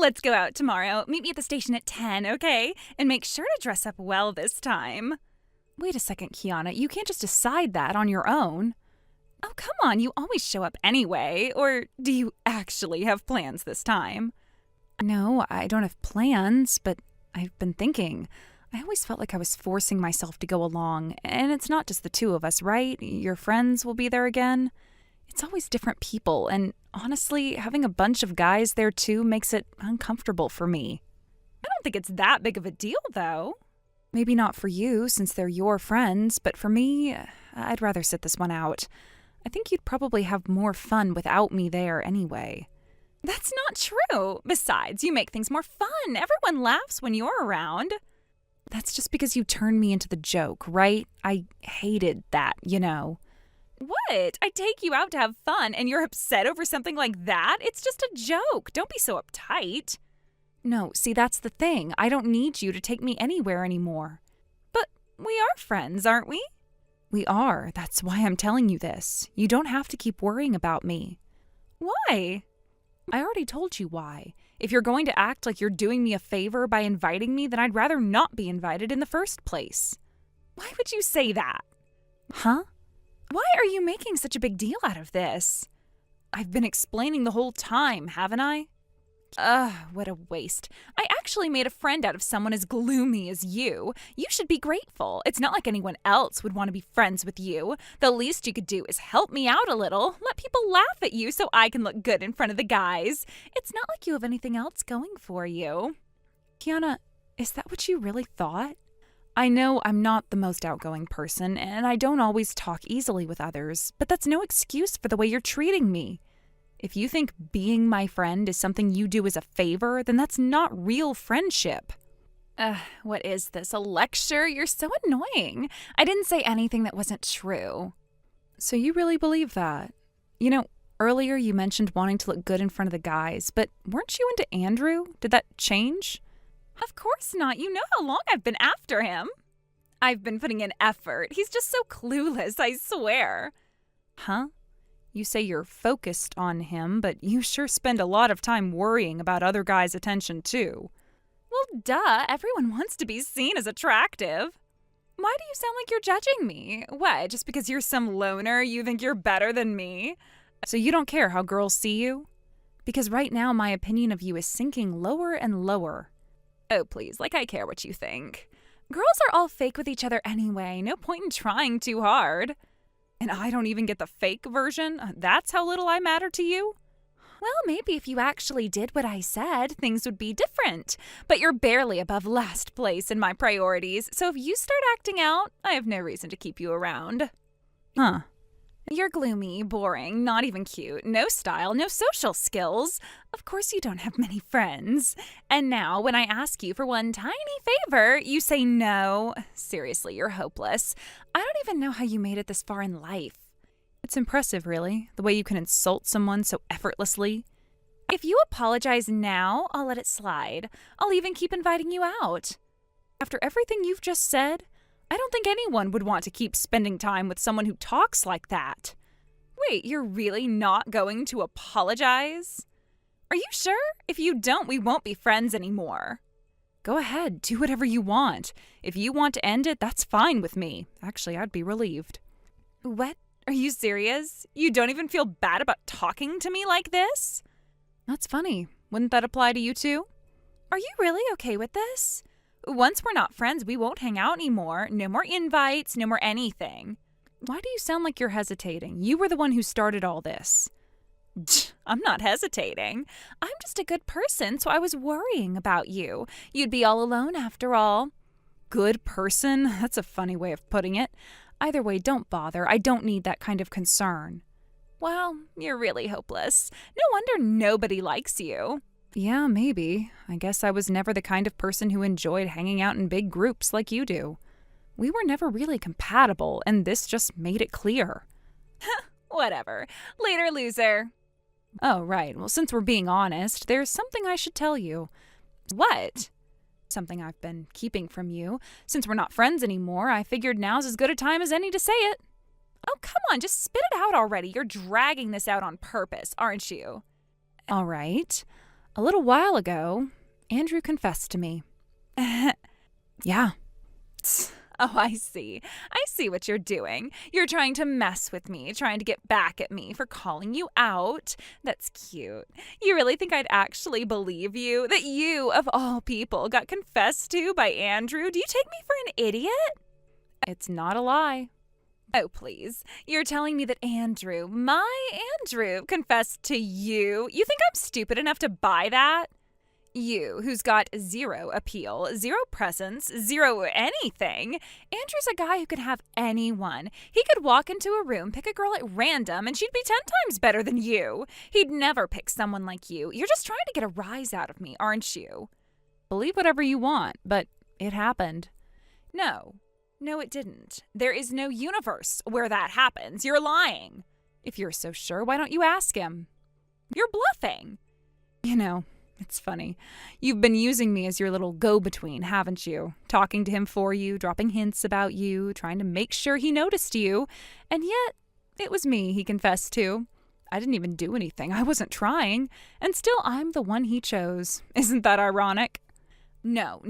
Let's go out tomorrow. Meet me at the station at 10, okay? And make sure to dress up well this time. Wait a second, Kiana. You can't just decide that on your own. Oh, come on. You always show up anyway. Or do you actually have plans this time? No, I don't have plans, but I've been thinking. I always felt like I was forcing myself to go along, and it's not just the two of us, right? Your friends will be there again. It's always different people, and honestly, having a bunch of guys there too makes it uncomfortable for me. I don't think it's that big of a deal, though. Maybe not for you, since they're your friends, but for me, I'd rather sit this one out. I think you'd probably have more fun without me there anyway. That's not true. Besides, you make things more fun. Everyone laughs when you're around. That's just because you turned me into the joke, right? I hated that, you know. What? I take you out to have fun and you're upset over something like that? It's just a joke. Don't be so uptight. No, see, that's the thing. I don't need you to take me anywhere anymore. But we are friends, aren't we? We are. That's why I'm telling you this. You don't have to keep worrying about me. Why? I already told you why. If you're going to act like you're doing me a favor by inviting me, then I'd rather not be invited in the first place. Why would you say that? Huh? Why are you making such a big deal out of this? I've been explaining the whole time, haven't I? What a waste. I actually made a friend out of someone as gloomy as you. You should be grateful. It's not like anyone else would want to be friends with you. The least you could do is help me out a little. Let people laugh at you so I can look good in front of the guys. It's not like you have anything else going for you. Kiana, is that what you really thought? I know I'm not the most outgoing person, and I don't always talk easily with others, but that's no excuse for the way you're treating me. If you think being my friend is something you do as a favor, then that's not real friendship. What is this, a lecture? You're so annoying. I didn't say anything that wasn't true. So you really believe that? You know, earlier you mentioned wanting to look good in front of the guys, but weren't you into Andrew? Did that change? Of course not. You know how long I've been after him. I've been putting in effort. He's just so clueless, I swear. Huh? You say you're focused on him, but you sure spend a lot of time worrying about other guys' attention, too. Well, duh. Everyone wants to be seen as attractive. Why do you sound like you're judging me? What, just because you're some loner, you think you're better than me? So you don't care how girls see you? Because right now my opinion of you is sinking lower and lower. Oh, please, like I care what you think. Girls are all fake with each other anyway. No point in trying too hard. And I don't even get the fake version? That's how little I matter to you? Well, maybe if you actually did what I said, things would be different. But you're barely above last place in my priorities, so if you start acting out, I have no reason to keep you around. Huh. You're gloomy, boring, not even cute, no style, no social skills. Of course you don't have many friends. And now, when I ask you for one tiny favor, you say no. Seriously, you're hopeless. I don't even know how you made it this far in life. It's impressive, really, the way you can insult someone so effortlessly. If you apologize now, I'll let it slide. I'll even keep inviting you out. After everything you've just said, I don't think anyone would want to keep spending time with someone who talks like that. Wait, you're really not going to apologize? Are you sure? If you don't, we won't be friends anymore. Go ahead, do whatever you want. If you want to end it, that's fine with me. Actually, I'd be relieved. What? Are you serious? You don't even feel bad about talking to me like this? That's funny. Wouldn't that apply to you too? Are you really okay with this? Once we're not friends, we won't hang out anymore. No more invites, no more anything. Why do you sound like you're hesitating? You were the one who started all this. I'm not hesitating. I'm just a good person, so I was worrying about you. You'd be all alone after all. Good person? That's a funny way of putting it. Either way, don't bother. I don't need that kind of concern. Well, you're really hopeless. No wonder nobody likes you. Yeah, maybe. I guess I was never the kind of person who enjoyed hanging out in big groups like you do. We were never really compatible, and this just made it clear. Whatever. Later, loser. Oh, right. Well, since we're being honest, there's something I should tell you. What? Something I've been keeping from you. Since we're not friends anymore, I figured now's as good a time as any to say it. Oh, come on, just spit it out already. You're dragging this out on purpose, aren't you? All right. A little while ago, Andrew confessed to me. Yeah. Oh, I see. I see what you're doing. You're trying to mess with me, trying to get back at me for calling you out. That's cute. You really think I'd actually believe you? That you, of all people, got confessed to by Andrew? Do you take me for an idiot? It's not a lie. Oh, please. You're telling me that Andrew, my Andrew, confessed to you? You think I'm stupid enough to buy that? You, who's got zero appeal, zero presence, zero anything. Andrew's a guy who could have anyone. He could walk into a room, pick a girl at random, and she'd be 10 times better than you. He'd never pick someone like you. You're just trying to get a rise out of me, aren't you? Believe whatever you want, but it happened. No, it didn't. There is no universe where that happens. You're lying. If you're so sure, why don't you ask him? You're bluffing. You know, it's funny. You've been using me as your little go-between, haven't you? Talking to him for you, dropping hints about you, trying to make sure he noticed you. And yet, it was me he confessed to. I didn't even do anything. I wasn't trying. And still, I'm the one he chose. Isn't that ironic? No.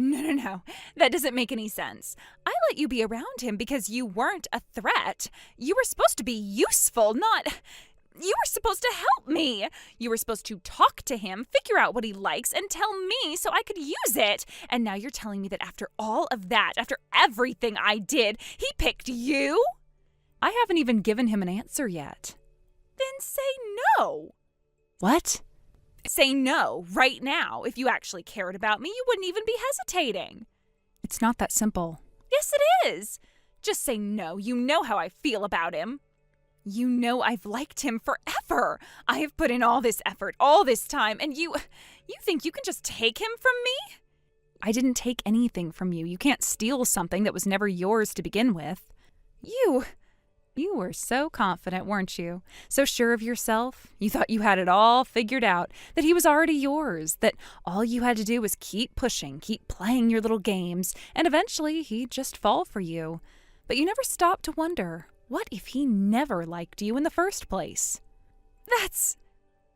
That doesn't make any sense. I let you be around him because you weren't a threat. You were supposed to be useful, not... You were supposed to help me. You were supposed to talk to him, figure out what he likes, and tell me so I could use it. And now you're telling me that after all of that, after everything I did, he picked you? I haven't even given him an answer yet. Then say no. What? Say no right now. If you actually cared about me, you wouldn't even be hesitating. It's not that simple. Yes, it is. Just say no. You know how I feel about him. You know I've liked him forever. I have put in all this effort, all this time, and you think you can just take him from me? I didn't take anything from you. You can't steal something that was never yours to begin with. You were so confident, weren't you? So sure of yourself. You thought you had it all figured out, that he was already yours, that all you had to do was keep pushing, keep playing your little games, and eventually he'd just fall for you. But you never stopped to wonder, what if he never liked you in the first place?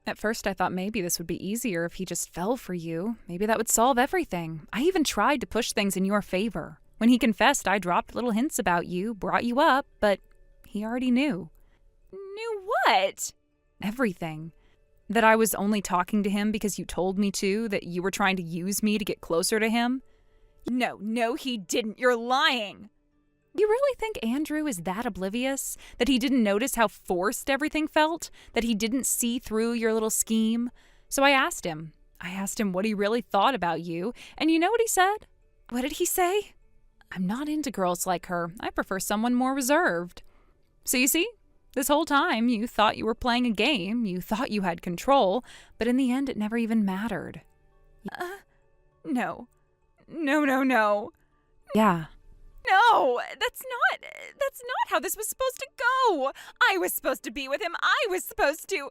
At first I thought maybe this would be easier if he just fell for you. Maybe that would solve everything. I even tried to push things in your favor. When he confessed, I dropped little hints about you, brought you up, but he already knew. Knew what? Everything. That I was only talking to him because you told me to, that you were trying to use me to get closer to him. No, he didn't. You're lying. You really think Andrew is that oblivious? That he didn't notice how forced everything felt? That he didn't see through your little scheme? So I asked him. What he really thought about you, and you know what he said? What did he say? I'm not into girls like her. I prefer someone more reserved. So you see, this whole time you thought you were playing a game, you thought you had control, but in the end it never even mattered. No. Yeah. No, that's not how this was supposed to go. I was supposed to be with him. I was supposed to.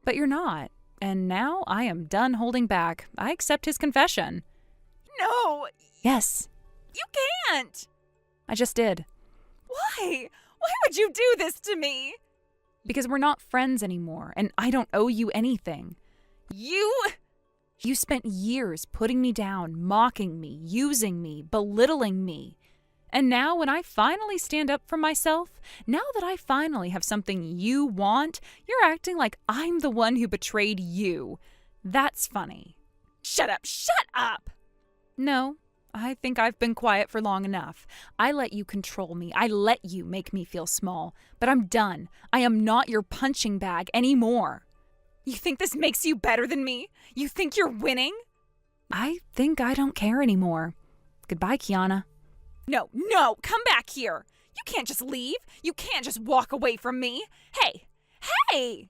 But you're not. And now I am done holding back. I accept his confession. No. Yes. You can't. I just did. Why? Why would you do this to me? Because we're not friends anymore, and I don't owe you anything. You spent years putting me down, mocking me, using me, belittling me. And now when I finally stand up for myself, now that I finally have something you want, you're acting like I'm the one who betrayed you. That's funny. Shut up! No, I think I've been quiet for long enough. I let you control me. I let you make me feel small. But I'm done. I am not your punching bag anymore. You think this makes you better than me? You think you're winning? I think I don't care anymore. Goodbye, Kiana. No, come back here. You can't just leave. You can't just walk away from me. Hey!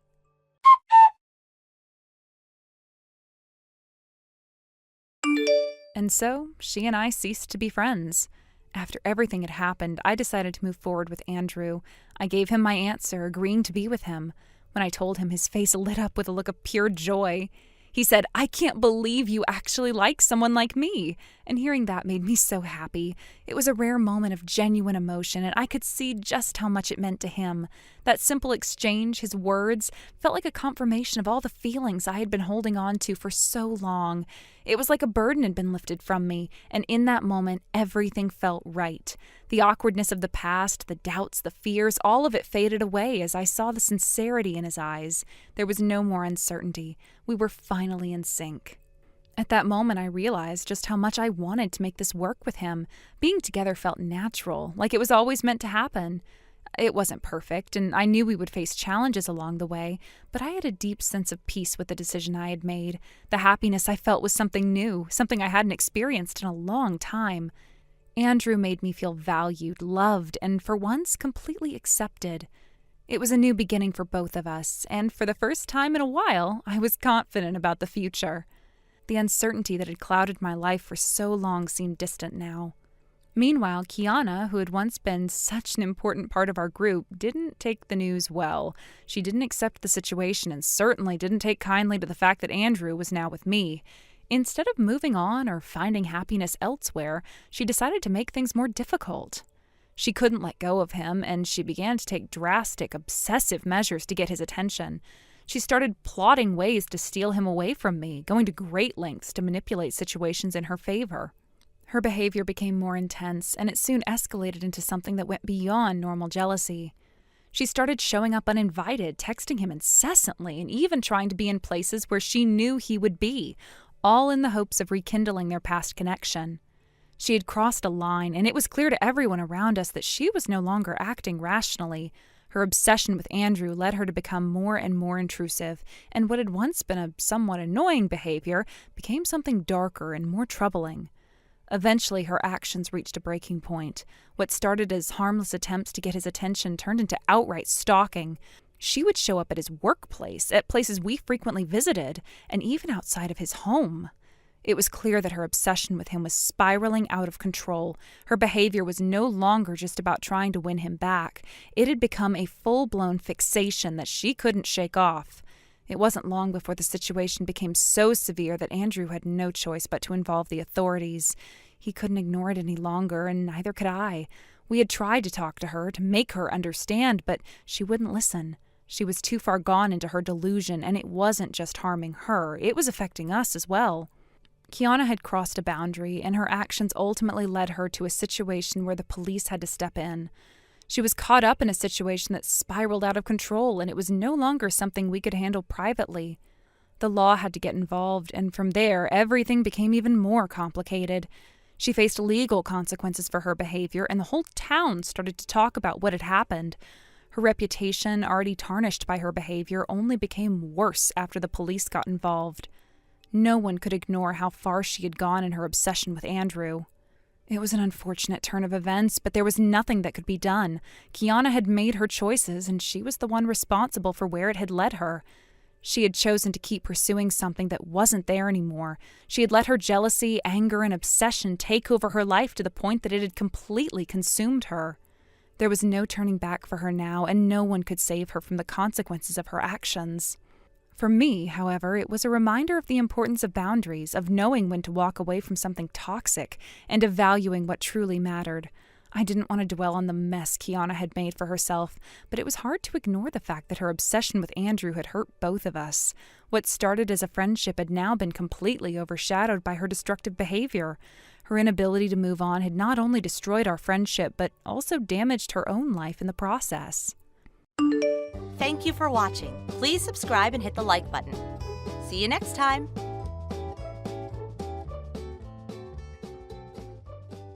And so, she and I ceased to be friends. After everything had happened, I decided to move forward with Andrew. I gave him my answer, agreeing to be with him. When I told him, his face lit up with a look of pure joy. He said, I can't believe you actually like someone like me. and hearing that made me so happy. It was a rare moment of genuine emotion, and I could see just how much it meant to him. That simple exchange, his words, felt like a confirmation of all the feelings I had been holding on to for so long. It was like a burden had been lifted from me, and in that moment, everything felt right. The awkwardness of the past, the doubts, the fears, all of it faded away as I saw the sincerity in his eyes. There was no more uncertainty. We were finally in sync. At that moment, I realized just how much I wanted to make this work with him. Being together felt natural, like it was always meant to happen. It wasn't perfect, and I knew we would face challenges along the way, but I had a deep sense of peace with the decision I had made. The happiness I felt was something new, something I hadn't experienced in a long time. Andrew made me feel valued, loved, and for once completely accepted. It was a new beginning for both of us, and for the first time in a while, I was confident about the future. The uncertainty that had clouded my life for so long seemed distant now. Meanwhile, Kiana, who had once been such an important part of our group, didn't take the news well. She didn't accept the situation and certainly didn't take kindly to the fact that Andrew was now with me. Instead of moving on or finding happiness elsewhere, she decided to make things more difficult. She couldn't let go of him, and she began to take drastic, obsessive measures to get his attention. She started plotting ways to steal him away from me, going to great lengths to manipulate situations in her favor. Her behavior became more intense, and it soon escalated into something that went beyond normal jealousy. She started showing up uninvited, texting him incessantly, and even trying to be in places where she knew he would be, all in the hopes of rekindling their past connection. She had crossed a line, and it was clear to everyone around us that she was no longer acting rationally. Her obsession with Andrew led her to become more and more intrusive, and what had once been a somewhat annoying behavior became something darker and more troubling. Eventually, her actions reached a breaking point. What started as harmless attempts to get his attention turned into outright stalking. She would show up at his workplace, at places we frequently visited, and even outside of his home. It was clear that her obsession with him was spiraling out of control. Her behavior was no longer just about trying to win him back. It had become a full-blown fixation that she couldn't shake off. It wasn't long before the situation became so severe that Andrew had no choice but to involve the authorities. He couldn't ignore it any longer, and neither could I. We had tried to talk to her, to make her understand, but she wouldn't listen. She was too far gone into her delusion, and it wasn't just harming her, it was affecting us as well. Kiana had crossed a boundary, and her actions ultimately led her to a situation where the police had to step in. She was caught up in a situation that spiraled out of control, and it was no longer something we could handle privately. The law had to get involved, and from there, everything became even more complicated. She faced legal consequences for her behavior, and the whole town started to talk about what had happened. Her reputation, already tarnished by her behavior, only became worse after the police got involved. No one could ignore how far she had gone in her obsession with Andrew. It was an unfortunate turn of events, but there was nothing that could be done. Kiana had made her choices, and she was the one responsible for where it had led her. She had chosen to keep pursuing something that wasn't there anymore. She had let her jealousy, anger, and obsession take over her life to the point that it had completely consumed her. There was no turning back for her now, and no one could save her from the consequences of her actions. For me, however, it was a reminder of the importance of boundaries, of knowing when to walk away from something toxic, and of valuing what truly mattered. I didn't want to dwell on the mess Kiana had made for herself, but it was hard to ignore the fact that her obsession with Andrew had hurt both of us. What started as a friendship had now been completely overshadowed by her destructive behavior. Her inability to move on had not only destroyed our friendship, but also damaged her own life in the process. Thank you for watching. Please subscribe and hit the like button. See you next time.